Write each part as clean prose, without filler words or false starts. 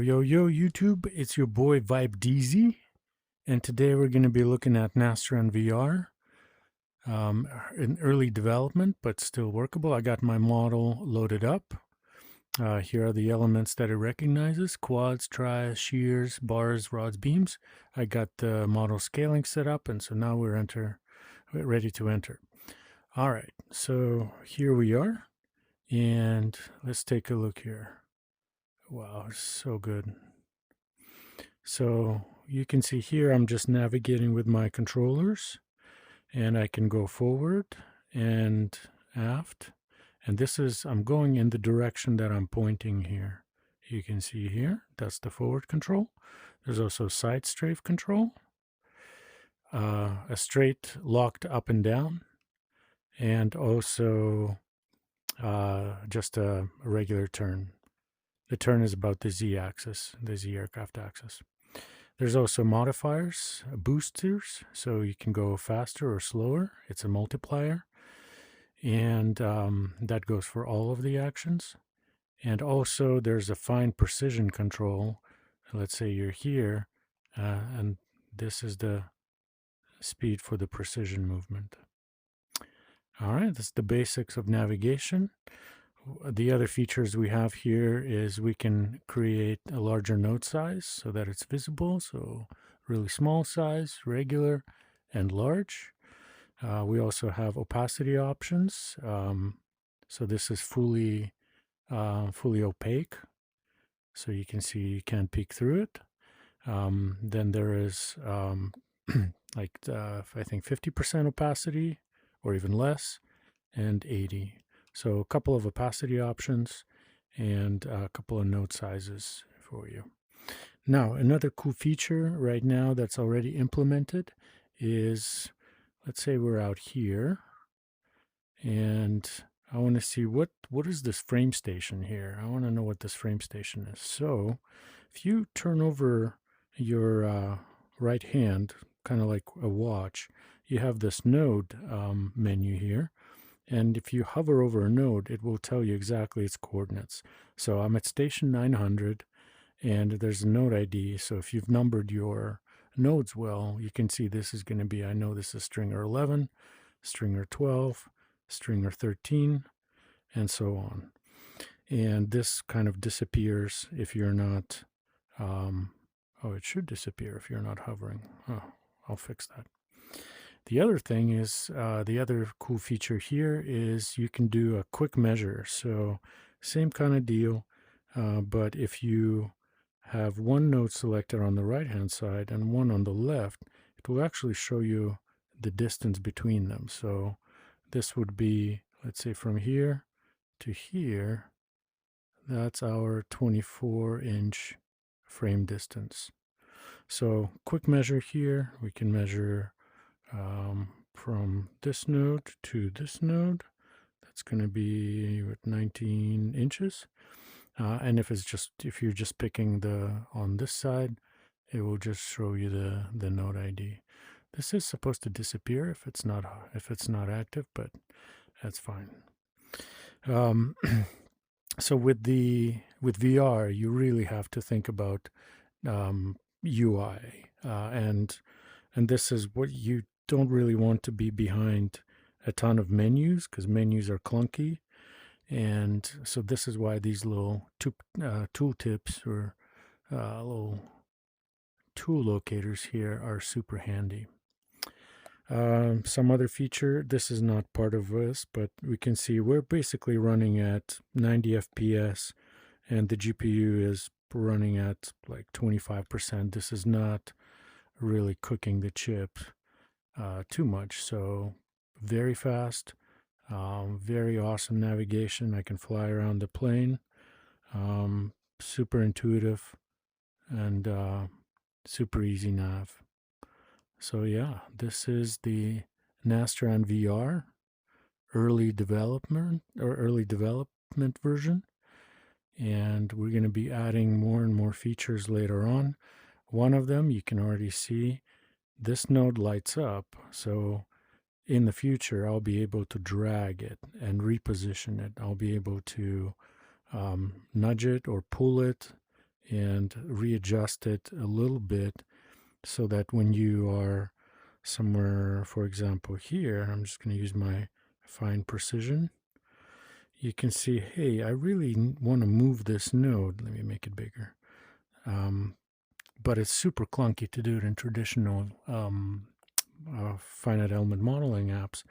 Yo, yo, YouTube, it's your boy Vibe DZ, and today we're going to be looking at Nastran.VR in early development, but still workable. I got my model loaded up. Here are the elements that it recognizes: quads, tries, shears, bars, rods, beams. I got the model scaling set up, and so now we're ready to enter. All right, so here we are, and let's take a look here. Wow, it's so good. So you can see here I'm just navigating with my controllers, and I can go forward and aft, and I'm going in the direction that I'm pointing here. You can see here, that's the forward control. There's also side strafe control, a straight locked up and down, and also just a regular turn. The turn is about the z-axis, the z aircraft axis. There's also modifiers, boosters, so you can go faster or slower. It's a multiplier, and that goes for all of the actions. And also there's a fine precision control. Let's say you're here, and this is the speed for the precision movement. All right, that's the basics of navigation. The other features we have here is we can create a larger node size so that it's visible. So really small size, regular, and large. We also have opacity options. So this is fully opaque. So you can see you can't peek through it. Then there is I think 50% opacity or even less, and 80. So a couple of opacity options and a couple of node sizes for you. Now, another cool feature right now that's already implemented is, let's say we're out here, and I want to see what is this frame station here. I want to know what this frame station is. So if you turn over your right hand, kind of like a watch, you have this node menu here. And if you hover over a node, it will tell you exactly its coordinates. So I'm at station 900, and there's a node ID. So if you've numbered your nodes well, you can see this is going to be, I know this is stringer 11, stringer 12, stringer 13, and so on. And this kind of disappears if you're not, it should disappear if you're not hovering. Oh, I'll fix that. The other thing is, the other cool feature here is you can do a quick measure. So same kind of deal, but if you have one node selected on the right-hand side and one on the left, it will actually show you the distance between them. So this would be, let's say from here to here, that's our 24-inch frame distance. So quick measure here, we can measure from this node to this node. That's going to be 19 inches. And if you're just picking on this side, it will just show you the node ID. This is supposed to disappear if it's not active, but that's fine. So with VR, you really have to think about UI, and this is what you don't really want to be behind a ton of menus, because menus are clunky. And so this is why these little tool tips or little tool locators here are super handy. Some other feature, this is not part of this, but we can see we're basically running at 90 FPS, and the GPU is running at like 25%. This is not really cooking the chip too much. So very fast, very awesome navigation. I can fly around the plane, super intuitive, and super easy nav. So yeah, this is the Nastran.VR early development version, and we're going to be adding more and more features later on. One of them, you can already see, this node lights up, so in the future I'll be able to drag it and reposition it. I'll be able to nudge it or pull it and readjust it a little bit so that when you are somewhere, for example, here, I'm just going to use my fine precision. You can see, hey, I really want to move this node. Let me make it bigger. But it's super clunky to do it in traditional finite element modeling apps.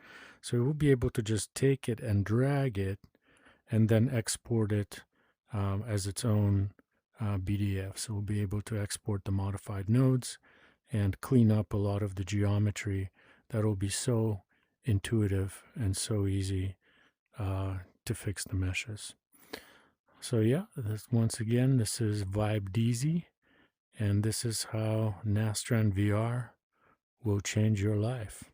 So we'll be able to just take it and drag it and then export it as its own BDF. So we'll be able to export the modified nodes and clean up a lot of the geometry. That will be so intuitive and so easy to fix the meshes. So yeah, once again, this is VibeDZ, and this is how Nastran.VR will change your life.